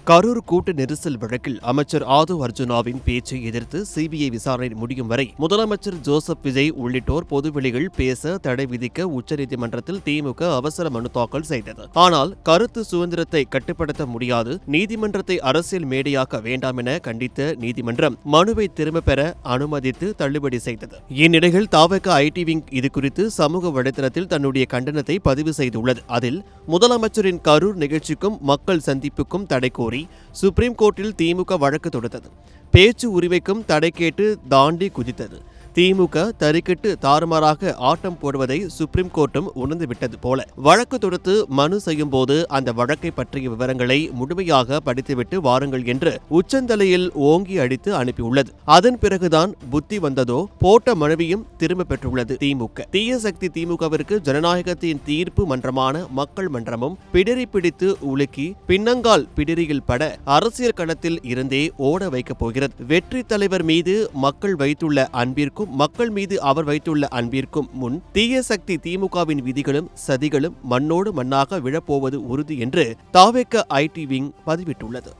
கரூர் கூட்ட நெரிசல் வழக்கில் அமைச்சர் ஆதவ் அர்ஜுனாவின் பேச்சை எதிர்த்து சிபிஐ விசாரணை முடியும் வரை முதலமைச்சர் ஜோசப் விஜய் உள்ளிட்டோர் பொதுவெளியில் பேச தடை விதிக்க உச்சநீதிமன்றத்தில் திமுக அவசர மனு தாக்கல் செய்தது. ஆனால் கருத்து சுதந்திரத்தை கட்டுப்படுத்த முடியாது, நீதிமன்றத்தை அரசியல் மேடையாக்க வேண்டாம் என கண்டித்த நீதிமன்றம் மனுவை திரும்பப் பெற அனுமதித்து தள்ளுபடி செய்தது. இந்நிலையில் தவிக ஐடி விங் இதுகுறித்து சமூக வலைதளத்தில் தன்னுடைய கண்டனத்தை பதிவு செய்துள்ளது. அதில் முதலமைச்சரின் கரூர் நிகழ்ச்சிக்கும் மக்கள் சந்திப்புக்கும் தடை கோரி சுப்ரீம் கோர்ட்டில் திமுக வழக்கு தொடுத்தது. பேச்சு உரிமைக்கும் தடை கேட்டு தாண்டி குதித்தது. திமுக தறிக்கிட்டு தாறுமாறாக ஆட்டம் போடுவதை சுப்ரீம் கோர்ட்டும் உணர்ந்துவிட்டது போல வழக்கு தொடுத்து மனு செய்யும் போது அந்த வழக்கை பற்றிய விவரங்களை முழுமையாக படித்துவிட்டு வாருங்கள் என்று உச்சந்தலையில் ஓங்கி அடித்து அனுப்பியுள்ளது. அதன் பிறகுதான் புத்தி வந்ததோ போட்ட மனுவையும் திரும்ப பெற்றுள்ளது திமுக. தீய சக்தி திமுகவிற்கு ஜனநாயகத்தின் தீர்ப்பு மன்றமான மக்கள் மன்றமும் பிடிரி பிடித்து உலுக்கி பின்னங்கால் பிடிரியில் பட அரசியல் களத்தில் இருந்தே ஓட வைக்கப் போகிறது. வெற்றி தலைவர் மீது மக்கள் வைத்துள்ள அன்பிற்கும் மக்கள் மீது அவர் வைத்துள்ள அன்பிற்கும் முன் தீய சக்தி திமுகவின் விதிகளும் சதிகளும் மண்ணோடு மண்ணாக விழப்போவது உறுதி என்று தவிக ஐடி விங் பதிவிட்டுள்ளது.